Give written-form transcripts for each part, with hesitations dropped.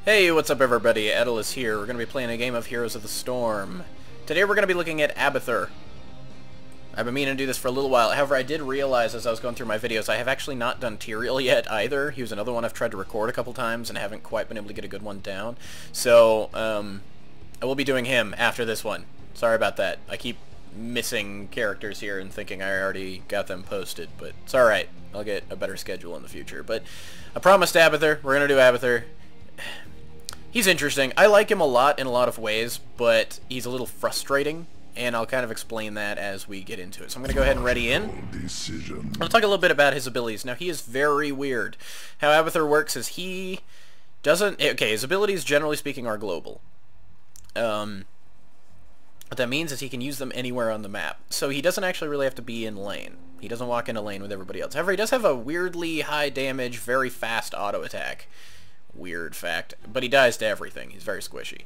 Hey, what's up everybody? Atelus here. We're going to be playing a game of Heroes of the Storm. Today we're going to be looking at Abathur. I've been meaning to do this for a little while. However, I did realize as I was going through my videos, I have actually not done Tyrael yet either. He was another one I've tried to record a couple times and haven't quite been able to get a good one down. So, I will be doing him after this one. Sorry about that. I keep missing characters here and thinking I already got them posted, but it's alright. I'll get a better schedule in the future. But I promised Abathur. We're going to do Abathur. He's interesting. I like him a lot in a lot of ways, but he's a little frustrating, and I'll kind of explain that as we get into it. So I'm going to go ahead and ready in. I'll talk a little bit about his abilities. Now, he is very weird. How Abathur works is he doesn't... Okay, his abilities, generally speaking, are global. What that means is he can use them anywhere on the map. So he doesn't actually really have to be in lane. He doesn't walk in a lane with everybody else. However, he does have a weirdly high damage, very fast auto attack. Weird fact, but he dies to everything. He's very squishy.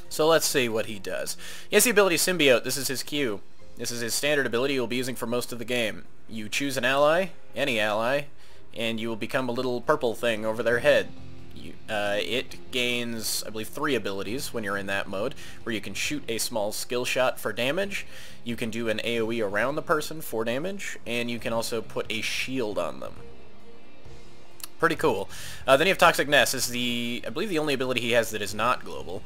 So let's see what he does. He has the ability Symbiote. This is his Q. This is his standard ability you'll be using for most of the game. You choose an ally, any ally, and you will become a little purple thing over their head. It gains, I believe, 3 abilities when you're in that mode, where you can shoot a small skill shot for damage, you can do an AoE around the person for damage, and you can also put a shield on them. Pretty cool. Then you have Toxic Nest. This is I believe the only ability he has that is not global.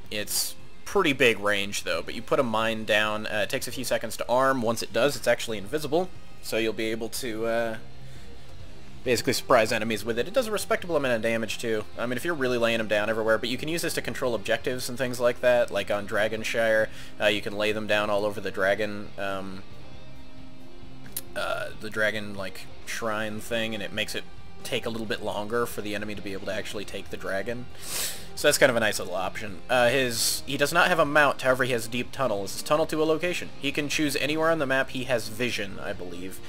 It's pretty big range though, but you put a mine down. It takes a few seconds to arm. Once it does, it's actually invisible, so you'll be able to basically surprise enemies with it. It does a respectable amount of damage too. I mean, if you're really laying them down everywhere, but you can use this to control objectives and things like that, like on Dragonshire. You can lay them down all over the dragon, like shrine thing, and it makes it take a little bit longer for the enemy to be able to actually take the dragon. So that's kind of a nice little option. He does not have a mount, however he has Deep Tunnel. This is tunnel to a location. He can choose anywhere on the map. He has vision, I believe,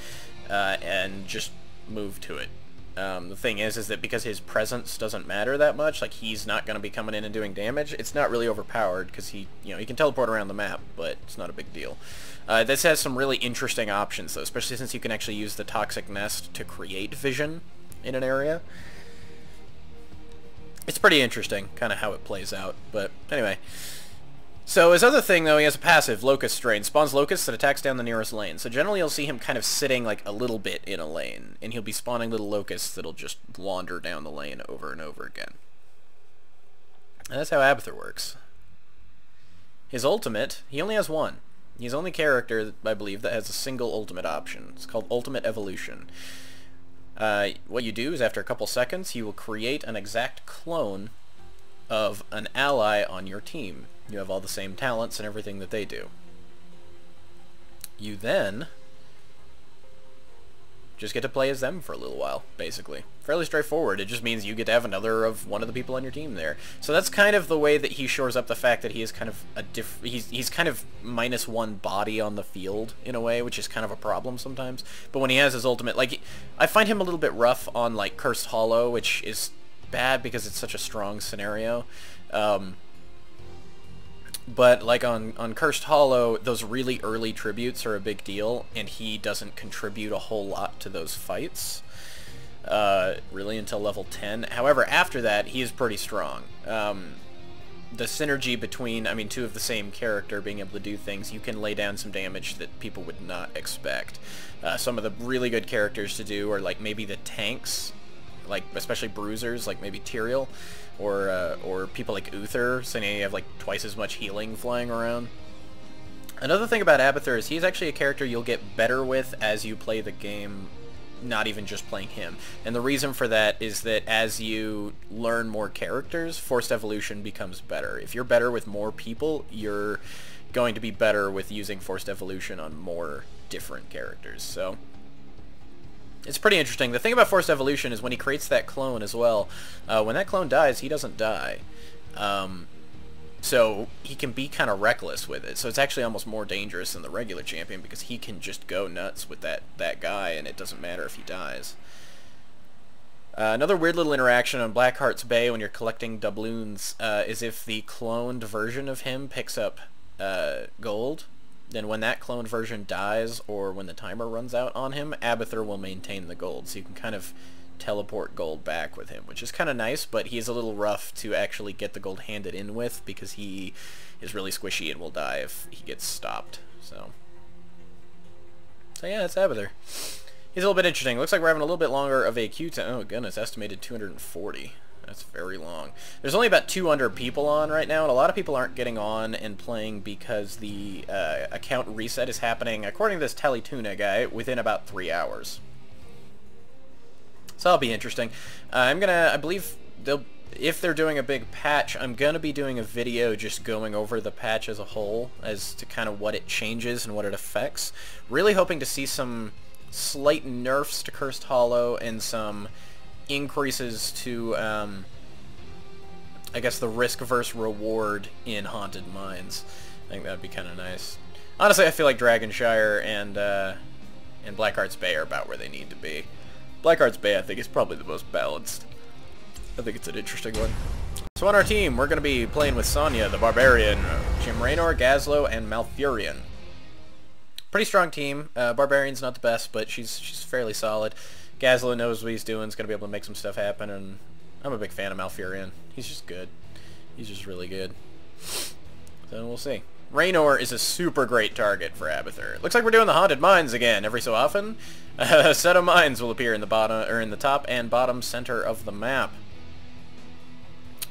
and just move to it. The thing is that because his presence doesn't matter that much, like he's not going to be coming in and doing damage, it's not really overpowered because he can teleport around the map, but it's not a big deal. This has some really interesting options though, especially since you can actually use the Toxic Nest to create vision in an area. It's pretty interesting, kind of how it plays out, but anyway. So his other thing, though, he has a passive, Locust Strain. Spawns locusts that attacks down the nearest lane. So generally you'll see him kind of sitting like a little bit in a lane, and he'll be spawning little locusts that'll just wander down the lane over and over again. And that's how Abathur works. His ultimate, he only has one. He's the only character, I believe, that has a single ultimate option. It's called Ultimate Evolution. What you do is after a couple seconds, you will create an exact clone of an ally on your team. You have all the same talents and everything that they do. You then just get to play as them for a little while, basically. Fairly straightforward. It just means you get to have another of one of the people on your team there. So that's kind of the way that he shores up the fact that he is kind of he's kind of -1 body on the field in a way, which is kind of a problem sometimes. But when he has his ultimate, like, I find him a little bit rough on like Cursed Hollow, which is bad because it's such a strong scenario. But like on Cursed Hollow, those really early tributes are a big deal, and he doesn't contribute a whole lot to those fights, really until level 10. However, after that, he is pretty strong. The synergy between, I mean, 2 of the same character being able to do things, you can lay down some damage that people would not expect. Some of the really good characters to do are like maybe the tanks, like especially bruisers, like maybe Tyrael, or people like Uther, so now you have like twice as much healing flying around. Another thing about Abathur is he's actually a character you'll get better with as you play the game, not even just playing him. And the reason for that is that as you learn more characters, Forced Evolution becomes better. If you're better with more people, you're going to be better with using Forced Evolution on more different characters. So it's pretty interesting. The thing about Forced Evolution is when he creates that clone as well, when that clone dies, he doesn't die. So he can be kind of reckless with it. So it's actually almost more dangerous than the regular champion because he can just go nuts with that guy, and it doesn't matter if he dies. Another weird little interaction on Blackheart's Bay when you're collecting doubloons is if the cloned version of him picks up gold, then when that cloned version dies or when the timer runs out on him, Abathur will maintain the gold. So you can kind of teleport gold back with him, which is kind of nice, but he's a little rough to actually get the gold handed in with because he is really squishy and will die if he gets stopped. So yeah, it's Abathur. He's a little bit interesting. Looks like we're having a little bit longer of a queue time. Oh goodness, estimated 240. That's very long. There's only about 200 people on right now, and a lot of people aren't getting on and playing because the account reset is happening, according to this Talituna guy, within about 3 hours. So that'll be interesting. I believe if they're doing a big patch, I'm gonna be doing a video just going over the patch as a whole, as to kind of what it changes and what it affects. Really hoping to see some slight nerfs to Cursed Hollow and some increases to, I guess, the risk versus reward in Haunted Mines. I think that'd be kind of nice. Honestly, I feel like Dragonshire and Blackheart's Bay are about where they need to be. Blackheart's Bay, I think, is probably the most balanced. I think it's an interesting one. So on our team, we're going to be playing with Sonya, the Barbarian, Jim Raynor, Gazlo, and Malfurion. Pretty strong team. Barbarian's not the best, but she's fairly solid. Gazlo knows what he's doing, is going to be able to make some stuff happen, and I'm a big fan of Malfurion. He's just good. He's just really good. So we'll see. Raynor is a super great target for Abathur. Looks like we're doing the Haunted Mines again. Every so often, a set of mines will appear in the bottom, or in the top and bottom center of the map.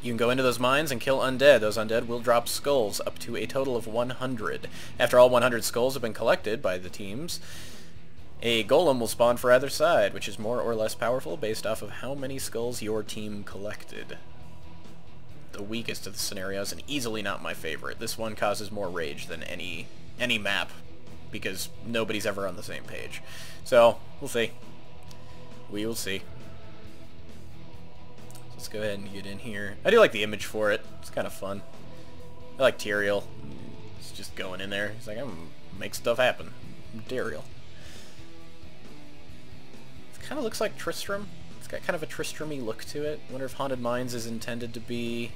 You can go into those mines and kill undead. Those undead will drop skulls, up to a total of 100. After all 100 skulls have been collected by the teams, a golem will spawn for either side, which is more or less powerful based off of how many skulls your team collected. The weakest of the scenarios, and easily not my favorite. This one causes more rage than any map, because nobody's ever on the same page. So, we'll see. We will see. Let's go ahead and get in here. I do like the image for it. It's kind of fun. I like Tyrael. He's just going in there. He's like, I'm gonna make stuff happen. I'm Tyrael. It kind of looks like Tristram. It's got kind of a Tristram-y look to it. I wonder if Haunted Mines is intended to be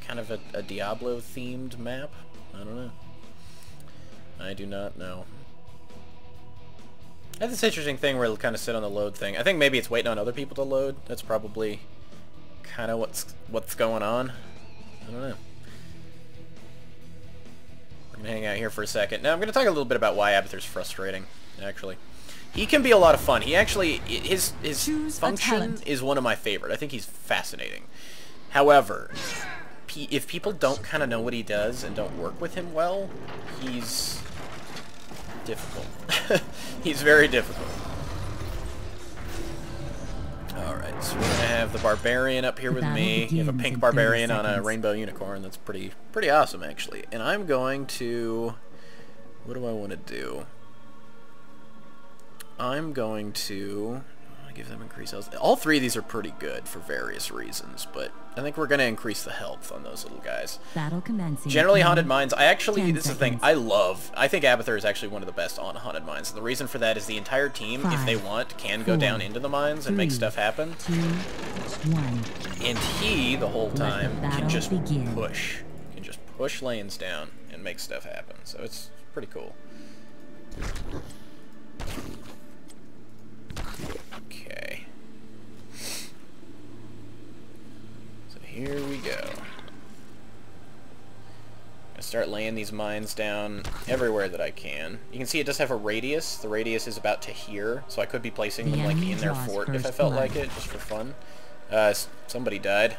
kind of a Diablo-themed map. I don't know. I do not know. I have this interesting thing where it'll kind of sit on the load thing. I think maybe it's waiting on other people to load. That's probably kind of what's going on. I don't know. We're gonna hang out here for a second. Now I'm gonna talk a little bit about why Abathur's frustrating. Actually, he can be a lot of fun. He actually his function is one of my favorite. I think he's fascinating. However, if people don't kind of know what he does and don't work with him well, he's difficult. He's very difficult. Alright, so we're going to have the Barbarian up here with me. You have a pink Barbarian on a rainbow unicorn. That's pretty awesome, actually. And I'm going to... What do I want to do? I'm going to... give them increased health. All three of these are pretty good for various reasons, but I think we're going to increase the health on those little guys. Battle commencing. Generally, Haunted Mines, this is the thing, I think Abathur is actually one of the best on Haunted Mines. The reason for that is the entire team, if they want, can go down into the mines and make stuff happen. 2, 1. And he, the whole time, can just push. Can just push lanes down and make stuff happen. So it's pretty cool. Okay. So here we go. I start laying these mines down everywhere that I can. You can see it does have a radius. The radius is about to here, so I could be placing them like in their fort if I felt like it, just for fun. Somebody died.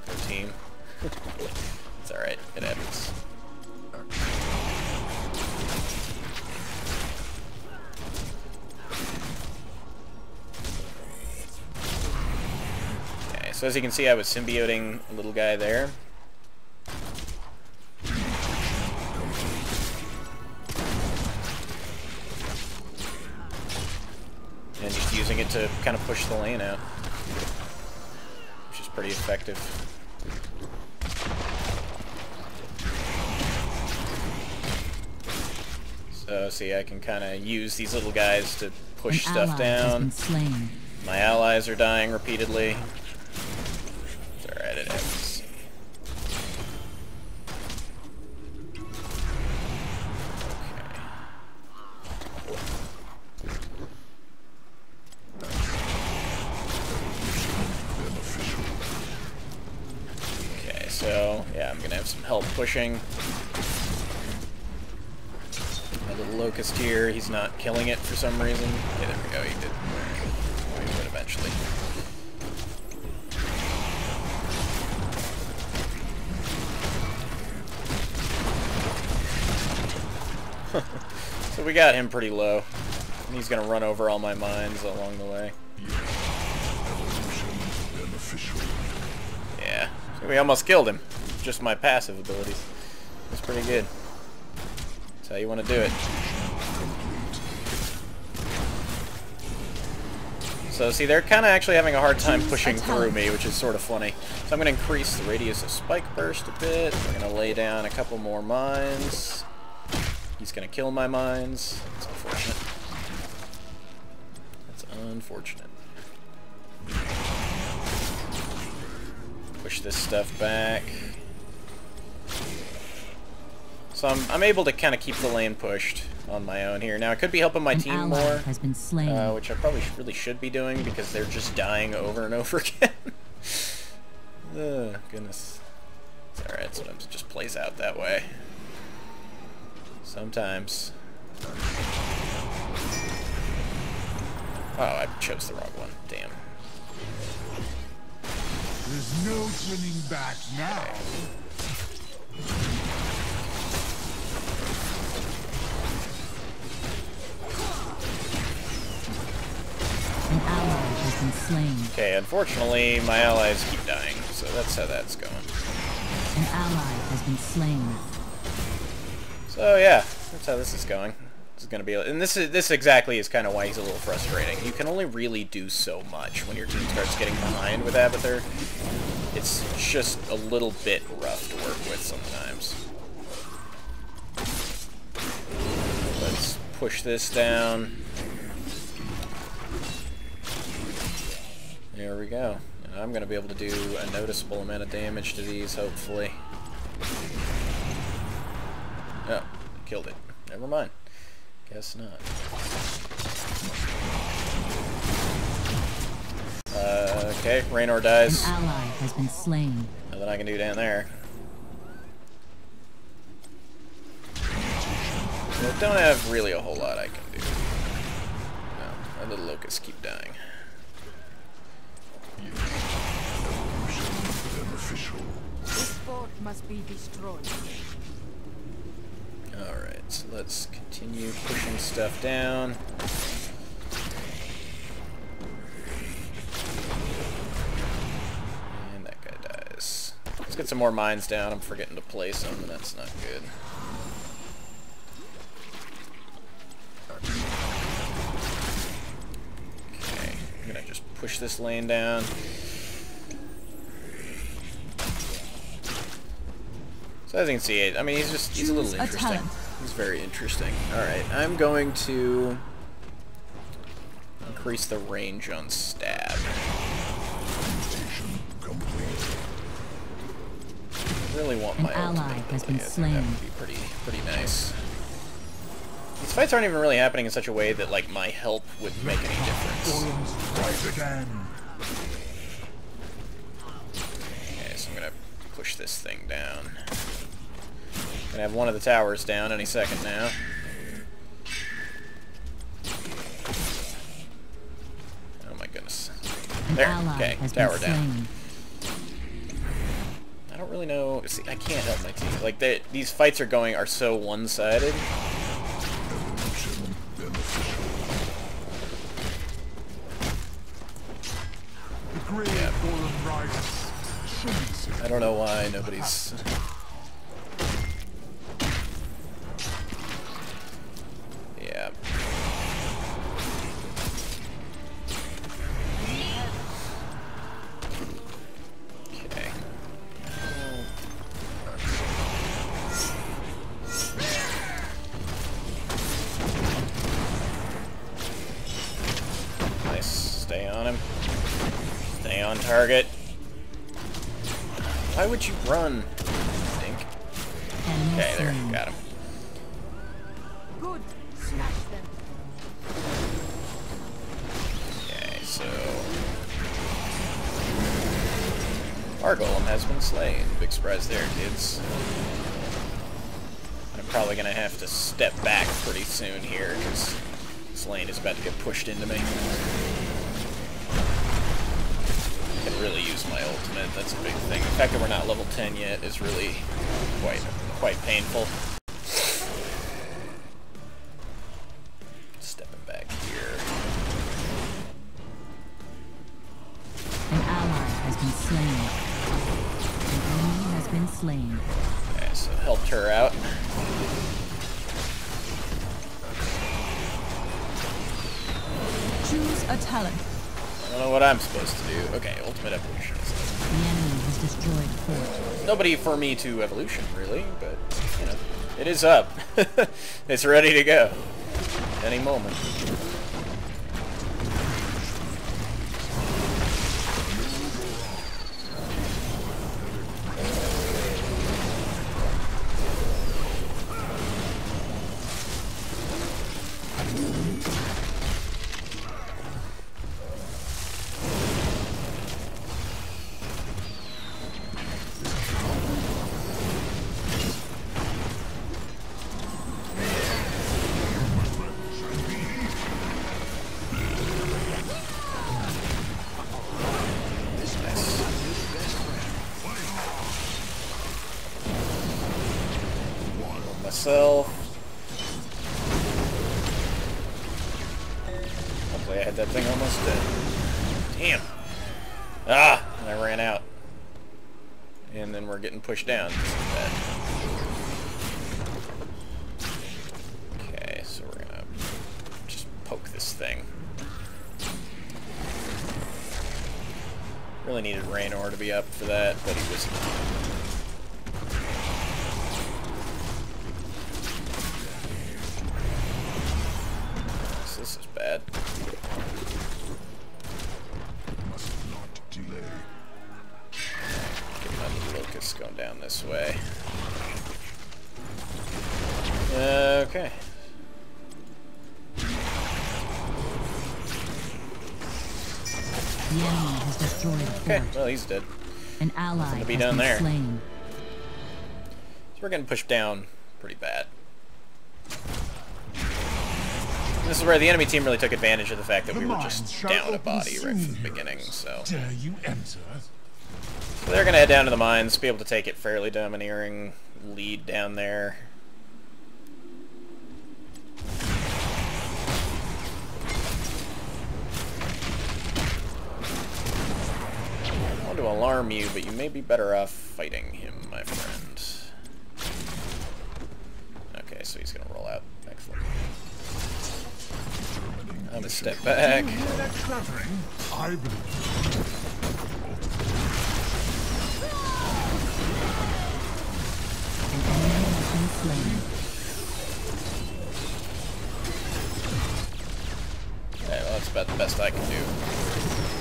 Good team. It's alright, it happens. So as you can see, I was symbioting a little guy there. And just using it to kind of push the lane out, which is pretty effective. So see, I can kind of use these little guys to push stuff down. My allies are dying repeatedly. It happens. Okay. I'm gonna have some help pushing. My little locust here, he's not killing it for some reason. Okay, there we go, he did. He would eventually. So we got him pretty low. And he's gonna run over all my mines along the way. Yeah, so we almost killed him. Just my passive abilities. That's pretty good. That's how you want to do it. So see, they're kind of actually having a hard time pushing through me, which is sort of funny. So I'm going to increase the radius of spike burst a bit. We're going to lay down a couple more mines. He's going to kill my mines. That's unfortunate. That's unfortunate. Push this stuff back. So I'm able to kind of keep the lane pushed on my own here. Now I could be helping my team more, has been slain. which I probably really should be doing because they're just dying over and over again. Oh, goodness. It's alright, sometimes it just plays out that way. Sometimes. Oh, I chose the wrong one. Damn. There's no turning back now. An ally has been slain. Okay, unfortunately, my allies keep dying, so that's how that's going. An ally has been slain. So yeah, that's how this is going. This is gonna be, and this exactly is kind of why he's a little frustrating. You can only really do so much when your team starts getting behind with Abathur. It's just a little bit rough to work with sometimes. Let's push this down. There we go. And I'm gonna be able to do a noticeable amount of damage to these, hopefully. Oh, killed it. Never mind. Guess not. Okay, Raynor dies. An ally has been slain. Nothing I can do down there. Well, don't have really a whole lot I can do. No, our little locusts keep dying. This fort must be destroyed. Alright, so let's continue pushing stuff down. And that guy dies. Let's get some more mines down. I'm forgetting to place them, and that's not good. Okay, I'm gonna just push this lane down. So as you can see, I mean, he's a little interesting. He's very interesting. Alright, I'm going to increase the range on stab. I really want my ally has been slain. That would be pretty nice. These fights aren't even really happening in such a way that, like, my help would make any difference. Okay, so I'm gonna push this thing down. Gonna have one of the towers down any second now. Oh my goodness. There, okay, tower down. I don't really know. See, I can't help my team. Like, these fights are so one-sided. Yeah. I don't know why nobody's... Yeah. Okay. Nice. Stay on him. Stay on target. Why would you run? I think. Okay, there. Got him. Good. Smash them. Okay, so... Our golem has been slain. Big surprise there, kids. I'm probably going to have to step back pretty soon here, because this lane is about to get pushed into me. I can really use my ultimate, that's a big thing. The fact that we're not level 10 yet is really quite painful. Stepping back here. An ally has been slain. An enemy has been slain. Okay, so helped her out. Choose a talent. I don't know what I'm supposed to do. Okay, ultimate evolution. The enemy has destroyed a fort. Nobody for me to evolution, really, but, you know, it is up. It's ready to go. Any moment. Myself. Hopefully I had that thing almost dead. Damn. Ah! And I ran out. And then we're getting pushed down. Okay, so we're gonna just poke this thing. Really needed Raynor to be up for that, but he wasn't. This is bad. Must not delay. Get my locust going down this way. Okay. The enemy has destroyed a Okay, fort. well he's dead. An ally Something to be has done been there. slain. So we're getting pushed down pretty bad. This is where the enemy team really took advantage of the fact that we were just down a body right from the beginning, so. Dare you enter? So they're gonna head down to the mines, be able to take it fairly domineering lead down there. I want to alarm you, but you may be better off fighting him, my friend. Okay, so he's gonna roll out. Excellent. I'm gonna step back. You hear that clattering? I believe. An enemy has been slain. Okay, well that's about the best I can do.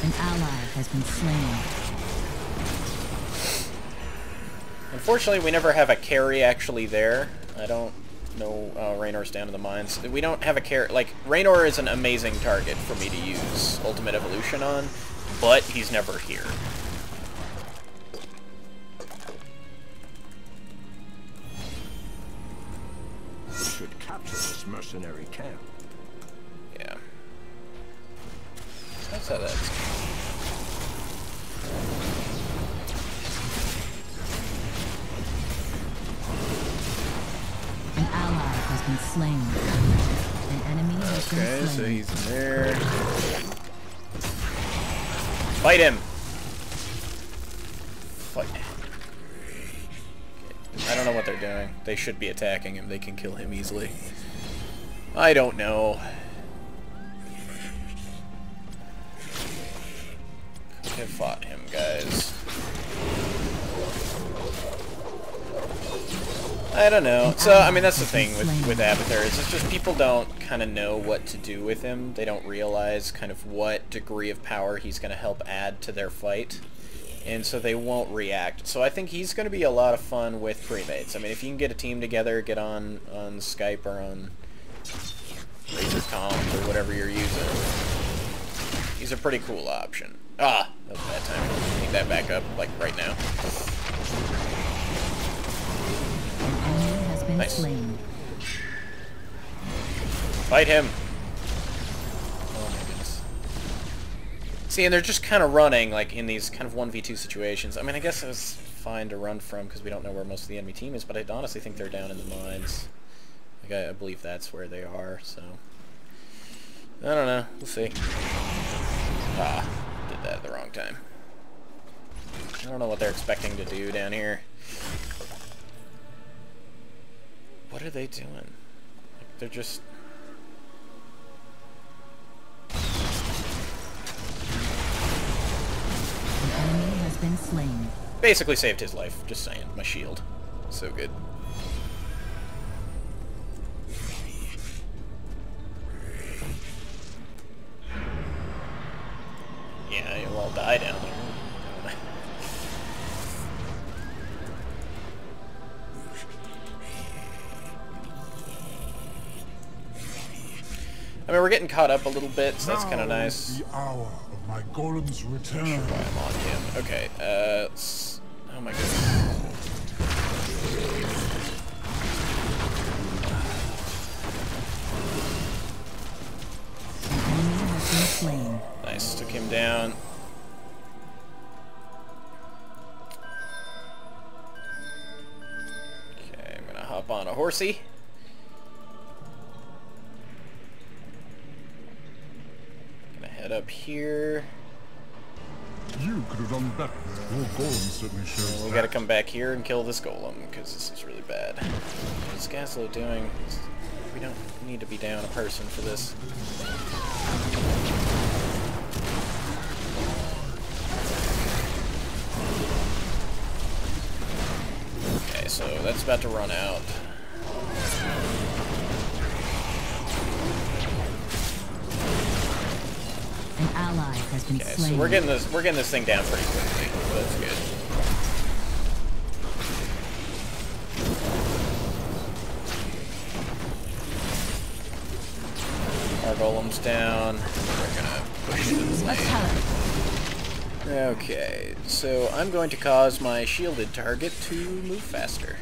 An ally has been slain. Unfortunately, we never have a carry actually there. I don't know. Raynor's down in the mines. We don't have a carry. Like, Raynor is an amazing target for me to use Ultimate Evolution on, but he's never here. We should capture this mercenary camp. Yeah. That's how that's. An ally has been slain. An enemy has Okay, been so slain. he's in there. Fight him! Fight. I don't know what they're doing. They should be attacking him. They can kill him easily. I don't know. Could have fought him, guys. I don't know. So, I mean, that's the thing with Abathur, is it's just people don't kind of know what to do with him. They don't realize kind of what degree of power he's going to help add to their fight. And so they won't react. So I think he's going to be a lot of fun with premates. I mean, if you can get a team together, get on Skype or on Razor Comms or whatever you're using. He's a pretty cool option. Ah, that was a bad time. I need that back up, like, right now. An enemy has been Nice. slain. Fight him! Oh my goodness. See, and they're just kind of running, like, in these kind of 1v2 situations. I mean, I guess it was fine to run from, because we don't know where most of the enemy team is, but I honestly think they're down in the mines. Like, I believe that's where they are, so... I don't know. We'll see. Ah, did that at the wrong time. I don't know what they're expecting to do down here. What are they doing? Like, they're just... An enemy has been slain. Basically saved his life. Just saying. My shield. So good. Yeah, you'll all die down there. I mean, we're getting caught up a little bit, so that's kind of Now nice. is the hour of my golem's return. Why I'm on him. Okay, oh my goodness. An enemy has been slain. Nice, took him down. Okay, I'm gonna hop on a horsey. Gonna head up here. You could have done better. Your golem certainly shows We that. gotta come back here and kill this golem, because this is really bad. What's Gaslow doing? We don't need to be down a person for this. Okay, so that's about to run out. An ally has been Okay, slain. so we're getting this thing down pretty quickly. That's good. Our golem's down. We're gonna push into the lane. Okay, so I'm going to cause my shielded target to move faster.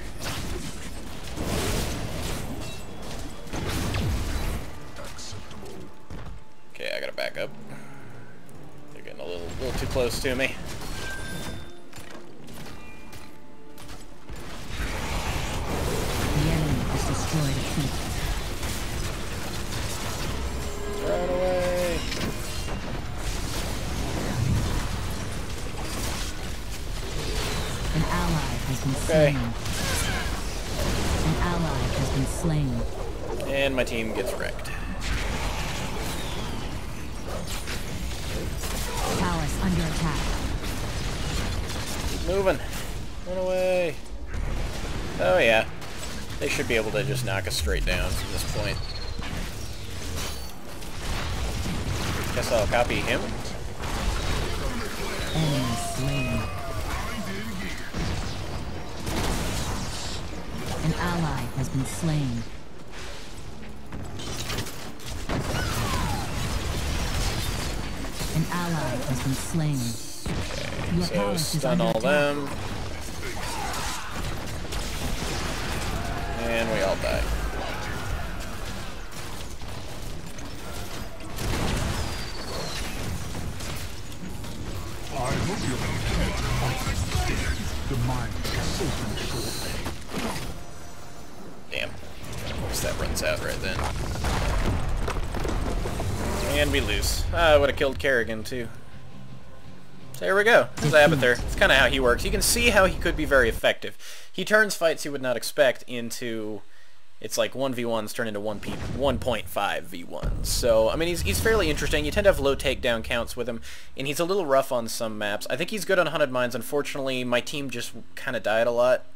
Okay, I gotta back up. They're getting a little too close to me. The enemy has destroyed a keep. Run away! An ally has been Okay. slain. An ally has been slain. And my team gets wrecked. Palace under attack. Keep moving. Run away. Oh yeah. They should be able to just knock us straight down from this point. Guess I'll copy him. Enemy slain. An ally has been slain. An ally has been slain. Your So palace is stun under all attack. them. And we all die. I hope you're content. The mind is so controlled. Damn. Of course that runs out right then. And we lose. I would have killed Kerrigan too. So here we go. There's Abathur. It's kind of how he works. You can see how he could be very effective. He turns fights you would not expect into... It's like 1v1s turn into 1.5 v1s. So, I mean, he's fairly interesting. You tend to have low takedown counts with him, and he's a little rough on some maps. I think he's good on Haunted Mines. Unfortunately, my team just kind of died a lot,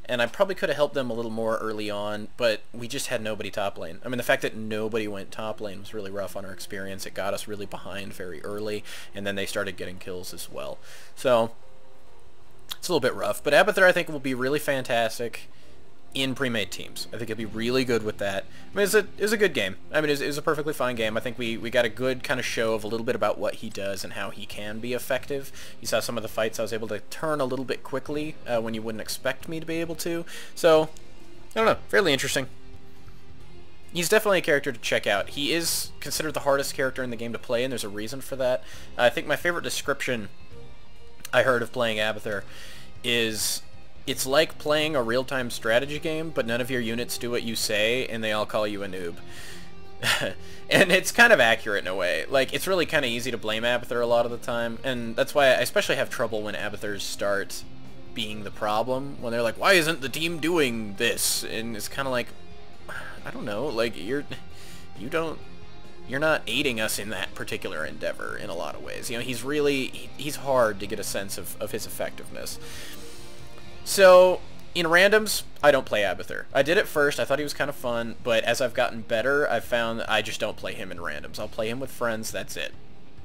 and I probably could have helped them a little more early on, but we just had nobody top lane. I mean, the fact that nobody went top lane was really rough on our experience. It got us really behind very early, and then they started getting kills as well. So, it's a little bit rough. But Abathur, I think, will be really fantastic. in pre-made teams. I think he'll be really good with that. I mean, it was a good game. I mean, it was a perfectly fine game. I think we got a good kind of show of a little bit about what he does and how he can be effective. You saw some of the fights I was able to turn a little bit quickly when you wouldn't expect me to be able to. So, I don't know, fairly interesting. He's definitely a character to check out. He is considered the hardest character in the game to play, and there's a reason for that. I think my favorite description I heard of playing Abathur is, it's like playing a real-time strategy game, but none of your units do what you say, and they all call you a noob. And it's kind of accurate in a way. Like, it's really kind of easy to blame Abathur a lot of the time, and that's why I especially have trouble when Abathurs start being the problem, when they're like, why isn't the team doing this? And it's kind of like, I don't know, like, you're not aiding us in that particular endeavor in a lot of ways. You know, he's hard to get a sense of his effectiveness. So, in randoms, I don't play Abathur. I did it first, I thought he was kind of fun, but as I've gotten better, I've found that I just don't play him in randoms. I'll play him with friends, that's it.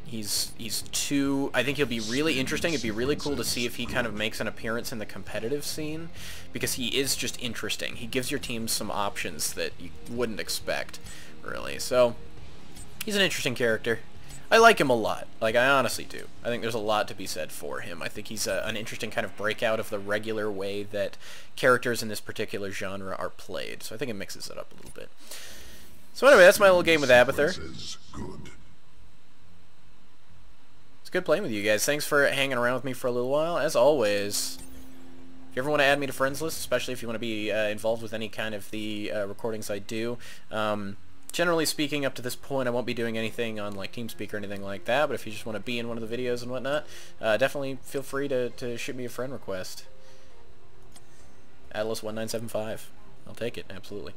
He's too... I think he'll be really interesting. It'd be really cool to see if he kind of makes an appearance in the competitive scene, because he is just interesting. He gives your team some options that you wouldn't expect, really. So, he's an interesting character. I like him a lot. Like, I honestly do. I think there's a lot to be said for him. I think he's an interesting kind of breakout of the regular way that characters in this particular genre are played. So I think it mixes it up a little bit. So anyway, that's my little game with Abathur. It's good playing with you guys. Thanks for hanging around with me for a little while. As always, if you ever want to add me to friends list, especially if you want to be involved with any kind of the recordings I do, generally speaking, up to this point, I won't be doing anything on like TeamSpeak or anything like that, but if you just want to be in one of the videos and whatnot, definitely feel free to shoot me a friend request. Atelus1975. I'll take it, absolutely.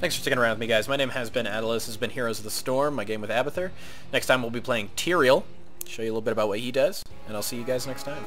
Thanks for sticking around with me, guys. My name has been Atelus. This has been Heroes of the Storm, my game with Abathur. Next time we'll be playing Tyrael, show you a little bit about what he does, and I'll see you guys next time.